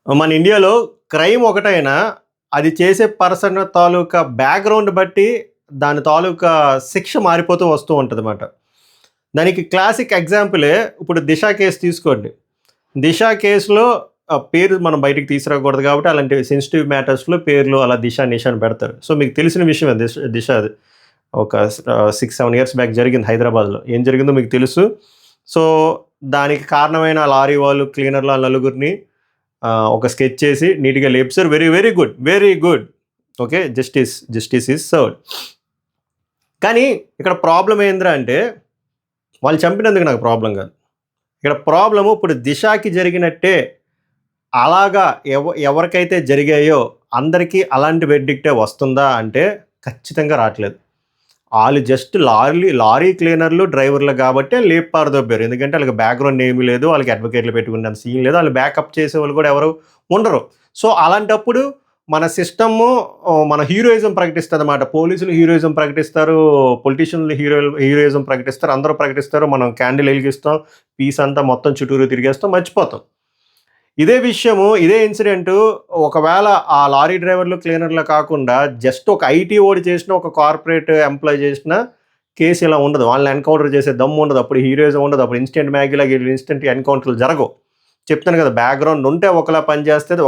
మన ఇండియాలో క్రైమ్ ఒకటైనా, అది చేసే పర్సన్ తాలూకా బ్యాక్‌గ్రౌండ్ బట్టి దాని తాలూకా శిక్ష మారిపోతూ వస్తూ ఉంటదమాట. దానికి క్లాసిక్ ఎగ్జాంపులే ఇప్పుడు 'దిశ' కేస్ తీసుకోండి. 'దిశ' కేస్‌లో పేరు మనం బయటికి తీసుకురాకూడదు కాబట్టి అలాంటి సెన్సిటివ్ మ్యాటర్స్‌లో పేర్లు అలా 'దిశ', 'నిష' అని పెడతారు. సో, మీకు తెలిసిన విషయమే 'దిశ' అది. ఒక 6, 7 ఇయర్స్ బ్యాక్ జరిగింది హైదరాబాద్‌లో. ఏం జరిగిందో మీకు తెలుసు. సో, దానికి కారణమైన లారీ వాళ్ళు, క్లీనర్లు ఆ నలుగురిని ఒక స్కెచ్ చేసి నీట్‌గా లేపేసారు. Very, very good. Very good. Okay. Justice is served. కానీ ఇక్కడ ప్రాబ్లమ్ ఏందిరా అంటే, వాళ్ళు చంపినందుకు నాకు ప్రాబ్లమ్ కాదు. ఇక్కడ ప్రాబ్లము ఇప్పుడు 'దిశ'కి జరిగినట్టే అలాగా ఎవరికైతే జరిగాయో అందరికీ అలాంటి వెర్డిక్టే వస్తుందా అంటే ఖచ్చితంగా రాట్లేదు. ఆళ్ళు జస్ట్ లారీ క్లీనర్లు, డ్రైవర్లు గాబట్టే లేపి పారదొబ్బారు. ఎందుకంటే ఆళ్ళకి బ్యాక్‌గ్రౌండ్ ఏమీ లేదు. వాళ్ళకి అడ్వకేట్‌లు పెట్టుకునేంత సీన్ లేదు. ఆళ్ళు బ్యాకప్ చేసేవాళ్ళు గూడా ఎవరు ఉండరు. సో, అలాంటప్పుడు మన సిస్టము మన హీరోయిజం ప్రకటిస్తదనమాట. పోలీసులు హీరోయిజం ప్రకటిస్తారు. పొలిటీషియన్‌లు హీరోయిజం ప్రకటిస్తారు. అందరూ ప్రకటిస్తారు. మనం క్యాండిల్ ఎలిగిస్తాం. పీస్ అంతా మొత్తం చుట్టూరు తిరిగేస్తాం. మర్చిపోతాం. ఇదే విషయము, ఇదే ఇన్సిడెంటు ఒకవేళ ఆ లారీ డ్రైవర్లు, క్లీనర్లు కాకుండా జస్ట్ ఒక ఐటీ ఓడు చేసిన, ఒక కార్పొరేట్ ఎంప్లాయ్ చేసిన కేసు ఇలా ఉండదు. వాళ్ళని ఎన్‌కౌంటర్ చేసే దమ్ము ఉండదు. అప్పుడు హీరోయిజం ఉండదు. అప్పుడు ఇన్‌స్టంట్ మ్యాగీలాగా ఇన్‌స్టంట్ ఎన్‌కౌంటర్‌లు జరగవు. చెప్తాను కదా! బ్యాక్‌గ్రౌండ్ ఉంటే ఒకలా పనిచేస్తది.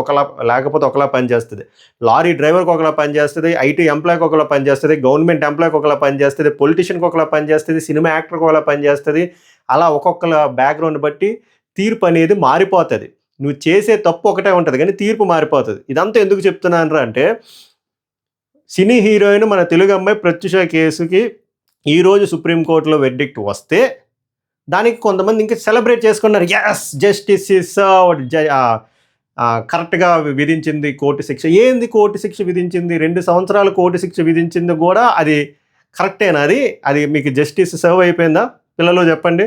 లేకపోతే ఒకలా పనిచేస్తది. లారీ డ్రైవర్‌కి ఒకలా పనిచేస్తది. ఐటీ ఎంప్లాయ్‌కి ఒకలా పనిచేస్తది. గవర్నమెంట్ ఎంప్లాయ్‌కి ఒకలా పనిచేస్తది. పొలిటీషియన్‌కి ఒకలా పనిచేస్తది. సినిమా యాక్టర్‌కి ఒకలా పనిచేస్తది. అలా ఒక్కొక్కల బ్యాక్‌గ్రౌండ్ బట్టి తీర్పు అనేది మారిపోతది. నువ్వు చేసే తప్పు ఒకటే ఉంటది గానీ తీర్పు మారిపోతది. ఇదంతా ఎందుకు చెప్తున్నానురా అంటే, సినీ హీరోయిన్ మన తెలుగు అమ్మాయి 'ప్రత్యూష' కేసుకి ఈరోజు సుప్రీం కోర్ట్‌లో వెర్డిక్ట్ వస్తే, దానికి కొంతమంది ఇంకా సెలబ్రేట్ చేసుకున్నారు. యెస్! Justice is served. కరెక్ట్‌గా విధించింది కోర్టు శిక్ష. ఏంది కోర్టు శిక్ష విధించింది? 2 సంవత్సరాలు కోర్టు శిక్ష విధించింది గూడా అది కరెక్టేనా అది? అది మీకు జస్టిస్ సర్వ్ అయిపోయిందా? పిల్లలు చెప్పండి.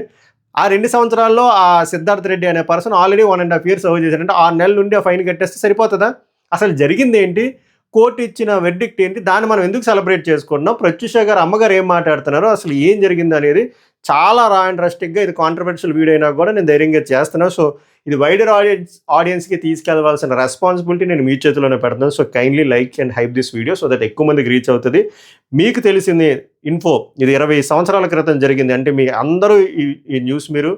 ఆ 2 సంవత్సరాల్లో ఆ 'సిద్ధార్థ్ రెడ్డి' అనే పర్సన్ ఆల్రెడీ 1 ½ ఇయర్ సర్వ్ చేశాడంటే 6 నెలల నుండి ఆ ఫైన్ కట్టేస్తే సరిపోతదా? అసలు జరిగిందేంటి? కోర్ట్ ఇచ్చిన వెర్డిక్ట్ ఏంటి? దాన్ని మనం ఎందుకు సెలబ్రేట్ చేసుకుంటున్నాం? 'ప్రత్యూష' గారు అమ్మగారు ఏం మాట్లాడుతున్నారు? అసలు ఏం జరిగిందనేది చాలా రా అండ్ రస్టిక్‌గా ఇది కాంట్రోవర్షియల్ వీడియో అయినా కూడా నేను ధైర్యంగా చేస్తున్నా. సో, ఇది వైడర్ ఆడియన్స్‌కి తీసుకెళ్లవలసిన రెస్పాన్సిబిలిటీ నేను మీ చేతిలోనే పెడుతున్నాను. So, kindly like and hype this video so that ఎక్కువ మందికి రీచ్ అవుతది. మీకు తెలిసింది ఇన్ఫో ఇది 20 సంవత్సరాల క్రితం జరిగింది. అంటే మీ అందరూ ఈ న్యూస్ మీరు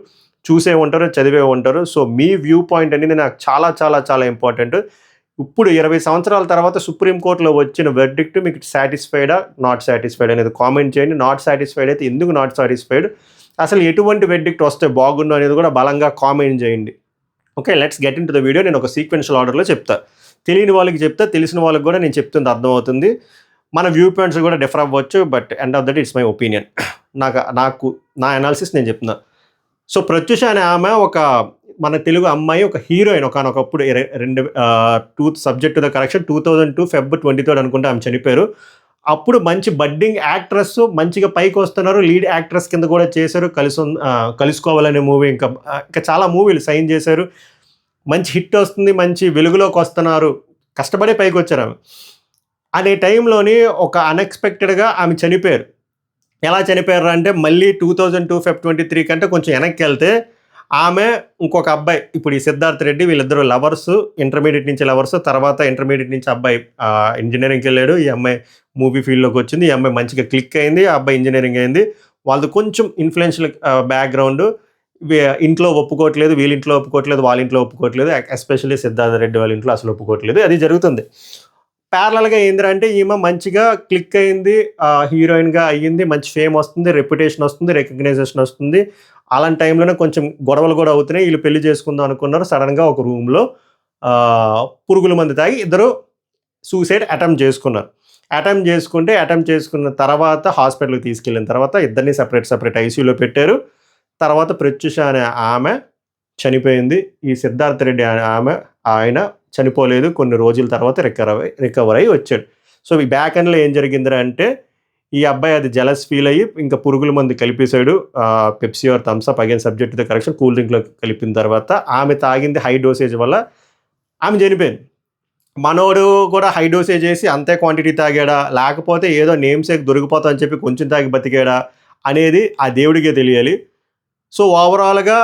చూసే ఉంటారు, చదివే ఉంటారు. సో, మీ వ్యూ పాయింట్ అనేది నాకు చాలా చాలా చాలా ఇంపార్టెంట్. ఇప్పుడు 20 సంవత్సరాల తర్వాత సుప్రీం కోర్ట్‌లో వచ్చిన వెర్డిక్ట్ మీకు సాటిస్ఫైడా? నాట్ సాటిస్ఫైడ్ అనేది కామెంట్ చేయండి. నాట్ సాటిస్ఫైడ్ అయితే ఎందుకు నాట్ సాటిస్ఫైడ్? అసలు ఎటువంటి వెర్డిక్ట్ వస్తే బాగుండు అనేది కూడా బలంగా కామెంట్ చేయండి. Okay. Let's get into the video. నేను ఒక సీక్వెన్షియల్ ఆర్డర్‌లో చెప్తా. తెలియని వాళ్ళకి చెప్తా. తెలిసిన వాళ్ళకి కూడా నేను చెప్తుంది అర్థమవుతుంది. మన వ్యూ పాయింట్స్ కూడా డిఫర్ అవ్వచ్చు. But end of the day it's my opinion. నాకు నా అనాలిసిస్ నేను చెప్తున్నా. సో, 'ప్రత్యూష' అనే ఆమె ఒక మన తెలుగు అమ్మాయి, ఒక హీరోయిన్ ఒకానొకప్పుడు subject to the correction 2002 Feb 23 అనుకుంటా ఆమె చనిపోయారు. అప్పుడు మంచి బడ్డింగ్ యాక్ట్రెస్ మంచిగా పైకొస్తున్నారు. లీడ్ యాక్ట్రెస్ కింద కూడా చేశారు. 'కలుసుకోవాలనే' మూవీ ఇంకా చాలా మూవీలు సైన్ చేశారు. మంచి హిట్ వస్తుంది. మంచి వెలుగులోకొస్తున్నారు. కష్టపడే పైకొచ్చారామె. అనే టైంలోని ఒక అన్‌ఎక్స్‌పెక్టెడ్‌గా ఆమె చనిపోయారు. ఎలా చనిపోయారురా అంటే మళ్ళీ 2002 ఫెబ్ 23 కంటే కొంచెం వెనక్కెళ్తే ఆమె, ఇంకొక అబ్బాయి ఇప్పుడు ఈ 'సిద్ధార్థ్ రెడ్డి' వీళ్ళిద్దరూ లవర్సు. ఇంటర్మీడియేట్ నుంచి లవర్సు. తర్వాత ఇంటర్మీడియేట్ నుంచి అబ్బాయి ఇంజినీరింగ్‌కెళ్ళాడు. ఈ అమ్మాయి మూవీ ఫీల్డ్‌లోకి వచ్చింది. ఈ అమ్మాయి మంచిగా క్లిక్ అయింది. ఆ అబ్బాయి ఇంజినీరింగ్ అయింది. వాళ్ళది కొంచెం ఇన్‌ఫ్లుయెన్షియల్ బ్యాక్‌గ్రౌండ్. ఇంట్లో ఒప్పుకోవట్లేదు. వీళ్ళింట్లో ఒప్పుకోవట్లేదు. వాళ్ళ ఇంట్లో ఒప్పుకోవట్లేదు. ఎస్పెషల్లీ 'సిద్ధార్థ్ రెడ్డి' వాళ్ళ ఇంట్లో అసలు ఒప్పుకోవట్లేదు. అది జరుగుతుంది. ప్యారలల్‌గా ఏందిరా అంటే ఈమె మంచిగా క్లిక్ అయింది. హీరోయిన్‌గా అయ్యింది. మంచి ఫేమ్ వస్తుంది. రెప్యుటేషన్ వస్తుంది. రికగ్నైజేషన్ వస్తుంది. అలాంటి టైంలోనే కొంచెం గొడవలు కూడా అవుతున్నాయి. ఈళ్ళు పెళ్లి చేసుకుందాం అనుకున్నారు. సడెన్‌గా ఒక రూమ్‌లో పురుగుల మందు తాగి ఇద్దరు సూసైడ్ అటెంప్ట్ చేసుకున్నారు. అటెంప్ట్ చేసుకున్న తర్వాత హాస్పిటల్‌కి తీసుకెళ్ళిన తర్వాత ఇద్దరిని సెపరేట్ ఐసీయూలో పెట్టారు. తర్వాత 'ప్రత్యూష' అనే ఆమె చనిపోయింది. ఈ 'సిద్ధార్థ్ రెడ్డి' అనే ఆయన చనిపోలేదు. కొన్ని రోజుల తర్వాత రికవర్ అయ్యి వచ్చాడు. సో, ఈ బ్యాక్ ఎండ్‌లో ఏం జరిగిందిరా అంటే, ఈ అబ్బాయి అది జెలస్ ఫీల్ అయ్యి ఇంకా పురుగుల మందు కలిపేసాడు. Pepsi or Thums Up again subject to the correction cool డ్రింక్‌లో కలిపిన తర్వాత ఆమె తాగింది హై డోసేజ్ వల్ల ఆమె చనిపోయింది. మనోడు కూడా హై డోసేజ్ ఏసి అంతే క్వాంటిటీ తాగాడా? లేకపోతే ఏదో నేమ్ సేక్ దొరికిపోతా అని చెప్పి కొంచెం తాగి బతికాడా? అనేది ఆ దేవుడికే తెలియాలి. సో, ఓవరాల్‌గా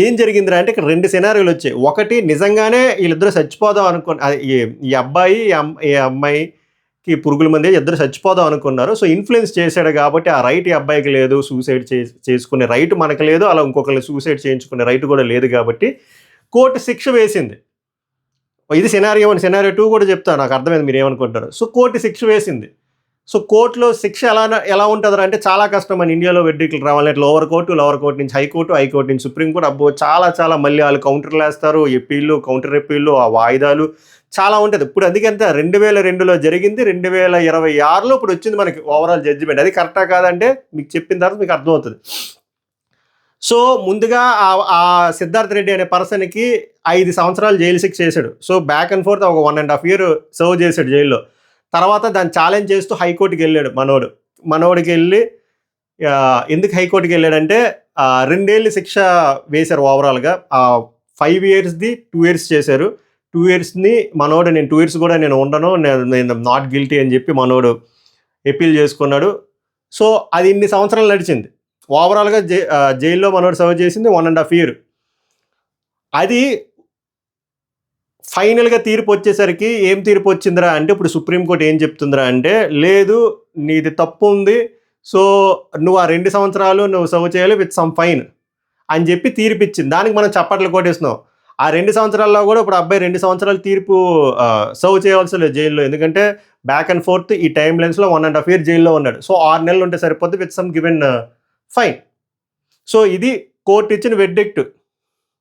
ఏం జరిగిందిరా అంటే ఇక్కడ 2 సినారియోలు వచ్చాయి. ఒకటి నిజంగానే వీళ్ళిద్దరూ చచ్చిపోదాం అనుకుని ఈ అబ్బాయి, ఈ అమ్మాయికి పురుగుల మందు ఇద్దరు చచ్చిపోదాం అనుకున్నారు. సో ఇన్‌ఫ్లుయెన్స్ చేశాడు కాబట్టి ఆ రైట్ ఈ అబ్బాయికి లేదు. సూసైడ్ చేసుకునే రైట్ మనకు లేదు. అలా ఇంకొకళ్ళని సూసైడ్ చేయించుకునే రైట్ కూడా లేదు కాబట్టి కోర్టు శిక్ష వేసింది. ఇది సినారియో 1. సినారియో 2 కూడా చెప్తాను. నాకు అర్థమైంది మీరేమనుకుంటారో. సో కోర్టు శిక్ష వేసింది. సో కోర్టులో శిక్ష ఎలా ఉంటుందిరా అంటే చాలా కష్టం మన ఇండియాలో వెర్డిక్టులు రావాలంటే లోవర్ కోర్టు నుంచి హైకోర్టు నుంచి సుప్రీంకోర్టు అబ్బో చాలా మళ్ళీ వాళ్ళు కౌంటర్లు వేస్తారు, ఎప్పీళ్ళు, కౌంటర్ ఎప్పీళ్ళు, ఆ వాయిదాలు చాలా ఉంటుంది. ఇప్పుడు అందుకే 2002లో జరిగింది, 2026లో ఇప్పుడు వచ్చింది మనకి ఓవరాల్ జడ్జిమెంట్. అది కరెక్టా కాదంటే మీకు చెప్పిన తర్వాత మీకు అర్థమవుతుంది. సో ముందుగా ఆ సిద్ధార్థ రెడ్డి అనే పర్సన్కి 5 సంవత్సరాలు జైలు శిక్ష చేశాడు. సో బ్యాక్ అండ్ ఫోర్త్ ఒక 1.5 year సర్వ్ చేశాడు జైల్లో. తర్వాత దాన్ని ఛాలెంజ్ చేస్తూ హైకోర్టుకి వెళ్ళాడు మనోడికి వెళ్ళి ఎందుకు హైకోర్టుకి వెళ్ళాడంటే 2 ఏళ్ళు శిక్ష వేశారు ఓవరాల్గా. 5 yearsది 2 years చేశారు. 2 yearsని మనోడు నేను 2 years కూడా నేను ఉండను, నేను నాట్ గిల్టీ అని చెప్పి మనోడు అపీల్ చేసుకున్నాడు. సో అది ఇన్ని సంవత్సరాలు నడిచింది. ఓవరాల్గా జైల్లో మనోడు సర్వ్ చేసింది 1.5 year. అది ఫైనల్గా తీర్పు వచ్చేసరికి ఏం తీర్పు వచ్చిందిరా అంటే ఇప్పుడు సుప్రీంకోర్టు ఏం చెప్తుందిరా అంటే లేదు నీది తప్పు ఉంది, సో నువ్వు ఆ 2 సంవత్సరాలు నువ్వు సర్వ్ చేయాలి విత్ సమ్ ఫైన్ అని చెప్పి తీర్పు ఇచ్చింది. దానికి మనం చప్పట్లు కొట్టేస్తున్నాం. ఆ 2 సంవత్సరాల్లో కూడా ఇప్పుడు అబ్బాయి 2 సంవత్సరాలు తీర్పు సర్వ్ చేయవలసి లేదు జైల్లో. ఎందుకంటే బ్యాక్ అండ్ ఫోర్త్ ఈ టైం లెన్స్లో 1.5 year జైల్లో ఉన్నాడు. సో 6 నెలలు ఉంటే సరిపోద్ది with some given fine. So ఇది కోర్టు ఇచ్చిన వెర్డిక్ట్.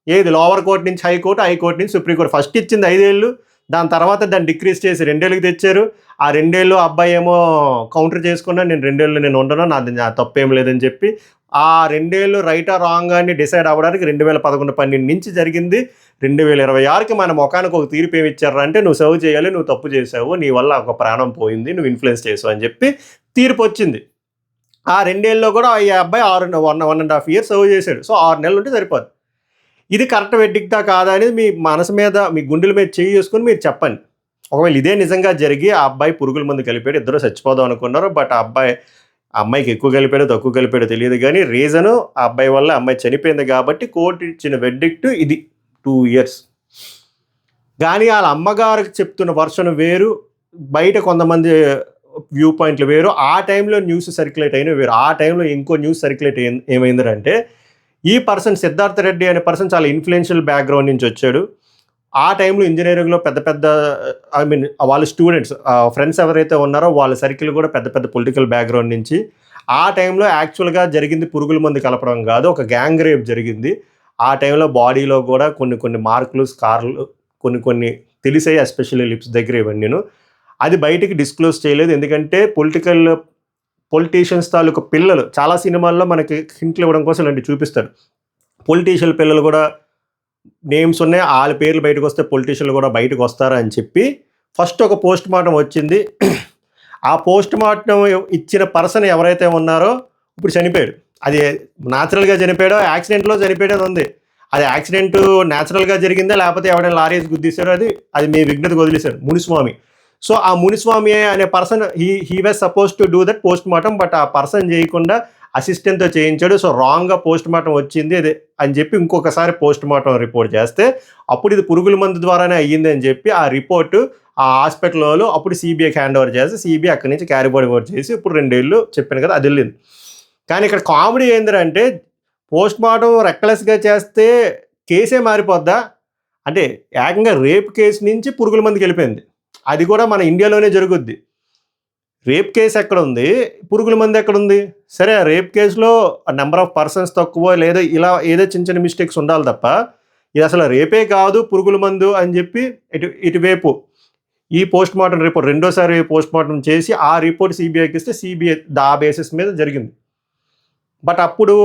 ఏది లోవర్ కోర్టు నుంచి హైకోర్టు నుంచి సుప్రీంకోర్టు. ఫస్ట్ ఇచ్చింది 5 ఏళ్ళు, దాని తర్వాత దాన్ని డిక్రీజ్ చేసి 2 ఏళ్ళకి తెచ్చారు. ఆ 2 ఏళ్ళు అబ్బాయి ఏమో కౌంటర్ చేసుకున్నా నేను 2 ఏళ్ళు నేను ఉండను, నా తప్పేం లేదని చెప్పి ఆ 2 ఏళ్ళు రైటా రాంగ్ అని డిసైడ్ అవ్వడానికి 2011-12 నుంచి జరిగింది. 2026కి మన ముఖానికి ఒక తీర్పు ఏమి ఇచ్చారు అంటే నువ్వు సర్వ్ చేయాలి, నువ్వు తప్పు చేసావు, నీ వల్ల ఒక ప్రాణం పోయింది, నువ్వు ఇన్ఫ్లుయెన్స్ చేసావు అని చెప్పి తీర్పు వచ్చింది. ఆ 2 ఏళ్ళలో కూడా ఈ అబ్బాయి 1.5 year సర్వ్ చేశాడు. సో 6 నెలలు ఉంటే సరిపోదు. ఇది కరెక్ట్ వెర్డిక్టా కాదా అనేది మీ మనసు మీద మీ గుండెల మీద చేయి చేసుకుని మీరు చెప్పండి. ఒకవేళ ఇదే నిజంగా జరిగి ఆ అబ్బాయి పురుగుల మందు కలిపాడు, ఇద్దరు చచ్చిపోదాం అనుకున్నారు, బట్ ఆ అమ్మాయికి ఎక్కువ కలిపాడో తక్కువ కలిపాడో తెలియదు, కానీ రీజను ఆ అబ్బాయి వల్ల అమ్మాయి చనిపోయింది కాబట్టి కోర్టు ఇచ్చిన వెర్డిక్ట్ ఇది 2 years. కానీ వాళ్ళ అమ్మగారికి చెప్తున్న వర్షన్ వేరు, బయట కొంతమంది వ్యూ పాయింట్లు వేరు. ఆ టైంలో న్యూస్ సర్క్యులేట్ అయిన వేరు. ఆ టైంలో ఇంకో న్యూస్ సర్క్యులేట్ ఏమైందంటే ఈ పర్సన్ సిద్ధార్థ రెడ్డి అనే పర్సన్ చాలా ఇన్ఫ్లుయెన్షియల్ బ్యాక్గ్రౌండ్ నుంచి వచ్చాడు. ఆ టైంలో ఇంజనీరింగ్లో పెద్ద వాళ్ళ స్టూడెంట్స్ ఫ్రెండ్స్ ఎవరైతే ఉన్నారో వాళ్ళ సర్కిల్ కూడా పెద్ద పొలిటికల్ బ్యాక్గ్రౌండ్ నుంచి. ఆ టైంలో యాక్చువల్గా జరిగింది పురుగుల మందు కలపడం కాదు, ఒక గ్యాంగ్ రేప్ జరిగింది. ఆ టైంలో బాడీలో కూడా కొన్ని మార్కులు, స్కార్లు కొన్ని తెలిసాయి, ఎస్పెషల్లీ లిప్స్ దగ్గర ఇవన్నీను. అది బయటికి డిస్క్లోజ్ చేయలేదు, ఎందుకంటే పొలిటీషియన్స్ తాలూకు పిల్లలు చాలా సినిమాల్లో మనకి హింట్లు ఇవ్వడం కోసం ఇలాంటివి చూపిస్తారు. పొలిటీషియన్ పిల్లలు కూడా నేమ్స్ ఉన్నాయి, వాళ్ళ పేర్లు బయటకు వస్తే పొలిటీషియన్లు కూడా బయటకు వస్తారా అని చెప్పి ఫస్ట్ ఒక పోస్ట్ మార్టం వచ్చింది. ఆ పోస్ట్ మార్టం ఇచ్చిన పర్సన్ ఎవరైతే ఉన్నారో ఇప్పుడు చనిపోయాడు. అది న్యాచురల్గా చనిపోయాడో యాక్సిడెంట్లో చనిపోయాడని ఉంది. అది యాక్సిడెంట్ న్యాచురల్గా జరిగిందా లేకపోతే ఎవరైనా లారీ గుద్దేశారో అది మీ విఘ్నతకు వదిలేశారు మునిస్వామి. సో ఆ మునిస్వామి అనే person he was suppose to do that post mortem, but ఆ పర్సన్ చేయకుండా అసిస్టెంట్తో చేయించాడు. సో రాంగ్గా పోస్ట్ మార్టం వచ్చింది అది అని చెప్పి ఇంకొకసారి పోస్ట్ మార్టం రిపోర్ట్ చేస్తే అప్పుడు ఇది పురుగుల మందు ద్వారానే అయ్యింది అని చెప్పి ఆ రిపోర్టు ఆ హాస్పిటల్ వాళ్ళు అప్పుడు సిబిఐకి హ్యాండ్ ఓవర్ చేస్తే సిబిఐ అక్కడి నుంచి క్యారీ ఓవర్ చేసి ఇప్పుడు 2 ఏళ్ళు చెప్పాను కదా అది వెళ్ళింది. కానీ ఇక్కడ కామెడీ ఏంటంటే పోస్ట్ మార్టం రెక్లెస్గా చేస్తే కేసే మారిపోద్దా అంటే ఏకంగా రేప్ కేసు నుంచి పురుగుల మందుకి వెళ్ళిపోయింది. అది కూడా మన ఇండియాలోనే జరుగుద్ది. రేప్ కేసు ఎక్కడ ఉంది, పురుగుల మందు ఎక్కడుంది? సరే రేప్ కేసులో నెంబర్ ఆఫ్ పర్సన్స్ తక్కువ లేదా ఇలా ఏదో చిన్న మిస్టేక్స్ ఉండాలి తప్ప ఇది అసలు రేపే కాదు పురుగుల మందు అని చెప్పి ఇటువైపు ఈ పోస్ట్ మార్టం రిపోర్ట్ రెండోసారి పోస్ట్ మార్టం చేసి ఆ రిపోర్ట్ సిబిఐకి ఇస్తే సిబిఐ ఆ బేసిస్ మీద జరిగింది. బట్ అప్పుడు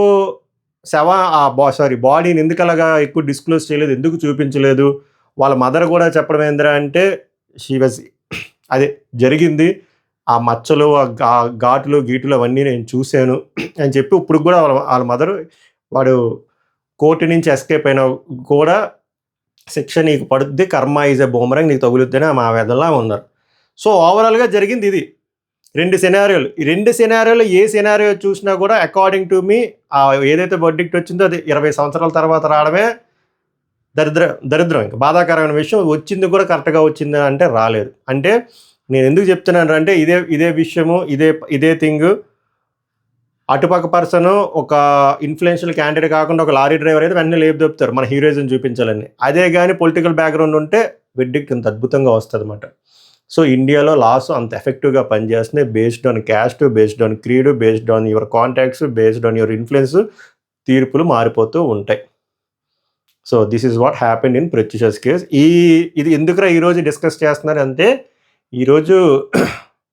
బాడీని ఎందుకు అలాగా ఎక్కువ డిస్క్లోజ్ చేయలేదు, ఎందుకు చూపించలేదు? వాళ్ళ మదర్ కూడా చెప్పడం ఏంద్రా అంటే అదే జరిగింది, ఆ మచ్చలు ఆ ఘాటులు గీటులు అవన్నీ నేను చూశాను అని చెప్పి ఇప్పుడు కూడా వాళ్ళ మదరు వాడు కోర్టు నుంచి ఎస్కేప్ అయినా కూడా శిక్ష నీకు పడుద్ది, కర్మ ఈజ్ ఎ బూమరాంగ్ నీకు తగులుద్దని ఆమె వేదనలా ఉన్నారు. సో ఓవరాల్గా జరిగింది ఇది. 2 సినారియోలు. ఈ 2 సినారియోలో ఏ సినారియో చూసినా కూడా అకార్డింగ్ టు మీ ఏదైతే వర్డిక్ట్ వచ్చిందో అది 20 సంవత్సరాల తర్వాత రావడమే దరిద్రం. ఇంకా బాధాకరమైన విషయం. వచ్చింది కూడా కరెక్ట్గా వచ్చింది అంటే రాలేదు. అంటే నేను ఎందుకు చెప్తున్నాను అంటే ఇదే విషయము, ఇదే థింగ్ అటుపక్క పర్సన్ ఒక ఇన్ఫ్లుయెన్షియల్ క్యాండిడేట్ కాకుండా ఒక లారీ డ్రైవర్ అయితే వెంటనే లేపు దొప్పుతారు మన హీరోయిజం చూపించాలని. అదే కానీ పొలిటికల్ బ్యాక్గ్రౌండ్ ఉంటే వెడ్డిక్ట్ ఇంత అద్భుతంగా వస్తుంది అన్నమాట. సో ఇండియాలో లాస్ అంత ఎఫెక్టివ్గా పనిచేస్తున్నాయి. Based on caste, based on creed, based on your contacts, based on your influence తీర్పులు మారిపోతూ ఉంటాయి. So this is what happened in prestigious case. ఇది ఎందుకురా ఈరోజు డిస్కస్ చేస్తున్నారు అంటే ఈరోజు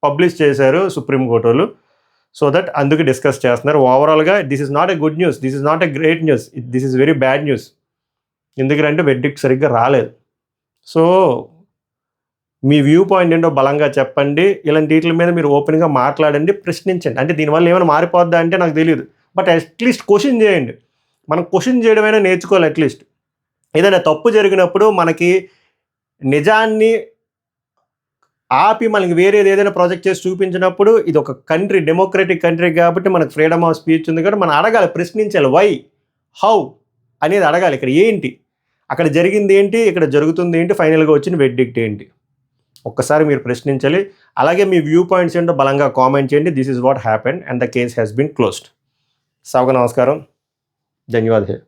పబ్లిష్ చేశారు సుప్రీంకోర్టు వాళ్ళు. సో దట్ అందుకు డిస్కస్ చేస్తున్నారు. ఓవరాల్గా this is not a good news, this is not a great news, this is very bad news. ఎందుకంటే వెడ్డిక్ట్ సరిగ్గా రాలేదు. సో మీ వ్యూ పాయింట్ ఏంటో బలంగా చెప్పండి. ఇలాంటి వీటి మీద మీరు ఓపెన్గా మాట్లాడండి, ప్రశ్నించండి. అంటే దీనివల్ల ఏమైనా మారిపోద్దా అంటే నాకు తెలియదు, బట్ అట్లీస్ట్ క్వశ్చన్ చేయండి. మనం క్వశ్చన్ చేయడమైనా నేర్చుకోవాలి. అట్లీస్ట్ ఏదైనా తప్పు జరిగినప్పుడు మనకి నిజాన్ని ఆపి మనకి వేరేది ఏదైనా ప్రాజెక్ట్ చేసి చూపించినప్పుడు ఇది ఒక కంట్రీ, డెమోక్రటిక్ కంట్రీ కాబట్టి మనకు ఫ్రీడమ్ ఆఫ్ స్పీచ్ ఉంది కాబట్టి మనం అడగాలి, ప్రశ్నించాలి. వై, హౌ అనేది అడగాలి. ఇక్కడ ఏంటి, అక్కడ జరిగింది ఏంటి, ఇక్కడ జరుగుతుంది ఏంటి, ఫైనల్గా వచ్చిన వెడ్డిక్ట్ ఏంటి, ఒక్కసారి మీరు ప్రశ్నించాలి. అలాగే మీ వ్యూ పాయింట్స్ ఏంటో బలంగా కామెంట్ చేయండి. This is what happened and the case has been closed. సభకు నమస్కారం, ధన్యవాదాలు.